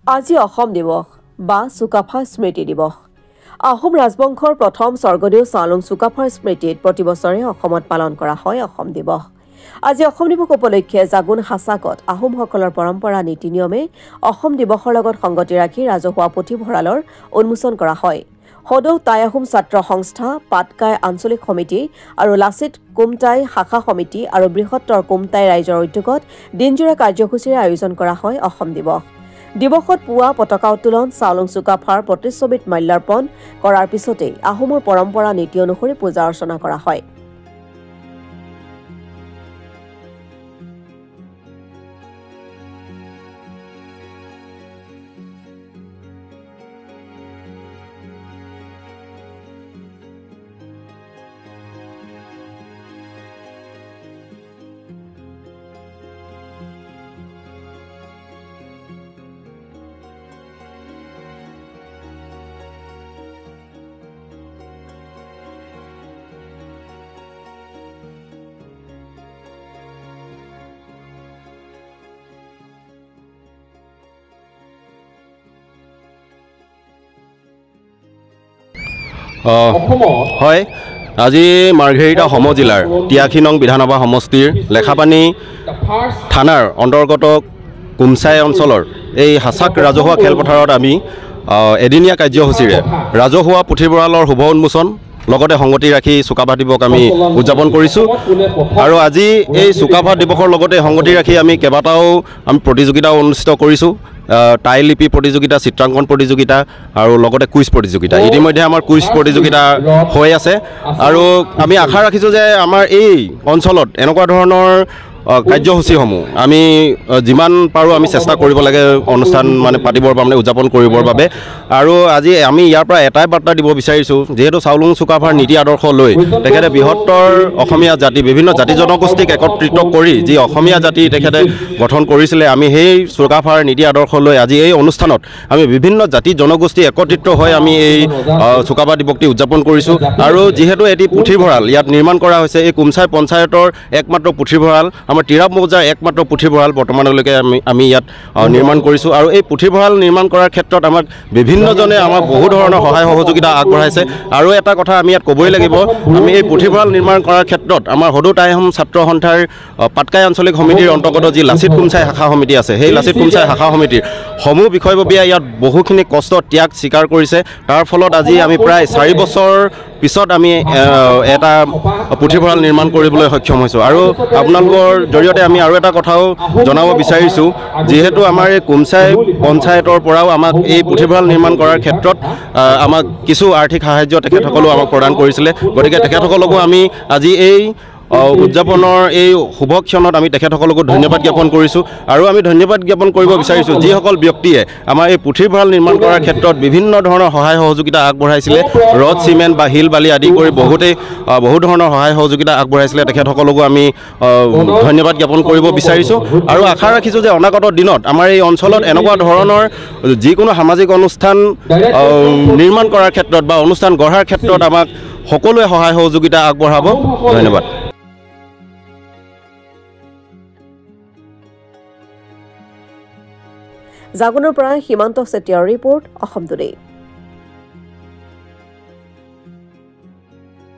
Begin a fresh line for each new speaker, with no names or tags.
আজি অসম দিৱস বা চুকাফা স্মৃতি দিৱস। আহোম ৰাজবংশৰ প্ৰথম স্বৰ্গদেউ চাওলুং চুকাফাৰ স্মৃতিত প্ৰতিবছৰে অসমত পালন কৰা হয় অসম দিৱস। আজি অসম দিৱস উপলক্ষে জাগুন হাছাকত আহোমসকলৰ পৰম্পৰা নীতি নিয়মে অসম দিৱসৰ লগত সংগতি ৰাখি ৰাজহুৱা পুথিভঁৰালৰ উন্মোচন কৰা হয়। সদৌ টাই আহোম ছাত্ৰ সংস্থা, পাটকাই আঞ্চলিক সমিতি আৰু লাচিত কুমটাই শাখা সমিতি আৰু বৃহত্তৰ কুমটাই ৰাইজৰ উদ্যোগত দিনজোৰা কাৰ্যসূচীৰে আয়োজন কৰা হয় অসম দিৱস। দিৱসত পুৱা পতাকা উত্তোলন, চাওলুং চুকাফাৰ প্ৰতিচ্ছবিত মাল্যাৰ্পণ কৰাৰ পিছতেই আহোমৰ পৰম্পৰা নীতি অনুসৰি পূজা অৰ্চনা কৰা হয়।
হয়, আজি মাৰ্ঘেৰিটা সমজিলাৰ ৮৩ নং বিধানসভা সমষ্টিৰ লেখাপানী থানাৰ অন্তৰ্গত কুমচাই অঞ্চলৰ এই হাছাক ৰাজহুৱা খেলপথাৰত আমি এদিনীয়া কাৰ্যসূচীৰে ৰাজহুৱা পুথিভঁৰালৰ শুভ উন্মোচন লগতে সংগতি ৰাখি চুকাফা দিৱস আমি উদযাপন কৰিছোঁ। আৰু আজি এই চুকাফা দিৱসৰ লগতে সংগতি ৰাখি আমি কেইবাটাও প্ৰতিযোগিতাও অনুষ্ঠিত কৰিছোঁ। টাই লিপি প্ৰতিযোগিতা, চিত্ৰাংকন প্ৰতিযোগিতা আৰু লগতে কুইজ প্ৰতিযোগিতা। ইতিমধ্যে আমাৰ কুইজ প্ৰতিযোগিতা হৈ আছে আৰু আমি আশা ৰাখিছোঁ যে আমাৰ এই অঞ্চলত এনেকুৱা ধৰণৰ কাৰ্যসূচীসমূহ আমি যিমান পাৰোঁ আমি চেষ্টা কৰিব লাগে অনুষ্ঠান পাতিবৰ বাবে, উদযাপন কৰিবৰ বাবে। আৰু আজি আমি ইয়াৰ পৰা এটাই বাৰ্তা দিব বিচাৰিছোঁ, যিহেতু চাওলুং চুকাফাৰ নীতি আদৰ্শ লৈ তেখেতে বৃহত্তৰ অসমীয়া জাতি, বিভিন্ন জাতি জনগোষ্ঠীক একত্ৰিত কৰি যি অসমীয়া জাতি তেখেতে গঠন কৰিছিলে, আমি সেই চুকাফাৰ নীতি আদৰ্শ লৈ আজি এই অনুষ্ঠানত আমি বিভিন্ন জাতি জনগোষ্ঠী একত্ৰিত হৈ আমি এই চুকাফা দিৱসটি উদযাপন কৰিছোঁ। আৰু যিহেতু এটি পুথিভঁৰাল ইয়াত নিৰ্মাণ কৰা হৈছে, এই কুমচাই পঞ্চায়তৰ একমাত্ৰ পুথিভঁৰাল, আমাৰ তিৰাপ মৌজাৰ একমাত্ৰ পুথিভঁৰাল বৰ্তমানলৈকে আমি ইয়াত নিৰ্মাণ কৰিছোঁ। আৰু এই পুথিভঁৰাল নিৰ্মাণ কৰাৰ ক্ষেত্ৰত আমাক বিভিন্নজনে আমাক বহু ধৰণৰ সহায় সহযোগিতা আগবঢ়াইছে। আৰু এটা কথা আমি ইয়াত ক'বই লাগিব, আমি এই পুথিভঁৰাল নিৰ্মাণ কৰাৰ ক্ষেত্ৰত আমাৰ সদৌ টাই আহোম ছাত্ৰ সন্থাৰ পাটকাই আঞ্চলিক সমিতিৰ অন্তৰ্গত যি লাচিত কুমচাই শাখা সমিতি আছে, সেই লাচিত কুমচাই শাখা সমিতিৰ সমূহ বিষয়ববীয়া ইয়াত বহুখিনি কষ্ট ত্যাগ স্বীকাৰ কৰিছে। তাৰ ফলত আজি আমি প্ৰায় ৪ বছৰ পিছত আমি এটা পুথিভঁৰাল নিৰ্মাণ কৰিবলৈ সক্ষম হৈছোঁ। আৰু আপোনালোকৰ জৰিয়তে আমি আৰু এটা কথাও জনাব বিচাৰিছোঁ, যিহেতু আমাৰ এই কুমচাই পঞ্চায়তৰ পৰাও আমাক এই পুথিভঁৰাল নিৰ্মাণ কৰাৰ ক্ষেত্ৰত আমাক কিছু আৰ্থিক সাহায্য তেখেতসকলেও আমাক প্ৰদান কৰিছিলে। গতিকে তেখেতসকলকো আমি আজি এই উদযাপনৰ এই শুভ ক্ষণত আমি তেখেতসকলকো ধন্যবাদ জ্ঞাপন কৰিছোঁ। আৰু আমি ধন্যবাদ জ্ঞাপন কৰিব বিচাৰিছোঁ যিসকল ব্যক্তিয়ে আমাৰ এই পুথিভঁৰাল নিৰ্মাণ কৰাৰ ক্ষেত্ৰত বিভিন্ন ধৰণৰ সহায় সহযোগিতা আগবঢ়াইছিলে, ৰড চিমেণ্ট বা শিল বালি আদি কৰি বহু ধৰণৰ সহায় সহযোগিতা আগবঢ়াইছিলে, তেখেতসকলকো আমি ধন্যবাদ জ্ঞাপন কৰিব বিচাৰিছোঁ। আৰু আশা ৰাখিছোঁ যে অনাগত দিনত আমাৰ এই অঞ্চলত এনেকুৱা ধৰণৰ যিকোনো সামাজিক অনুষ্ঠান নিৰ্মাণ কৰাৰ ক্ষেত্ৰত বা অনুষ্ঠান গঢ়াৰ ক্ষেত্ৰত আমাক সকলোৱে সহায় সহযোগিতা আগবঢ়াব। ধন্যবাদ।
জাগুনৰ পৰা সীমান্ত চেতিয়াৰ ৰিপৰ্ট, অসম টুডে।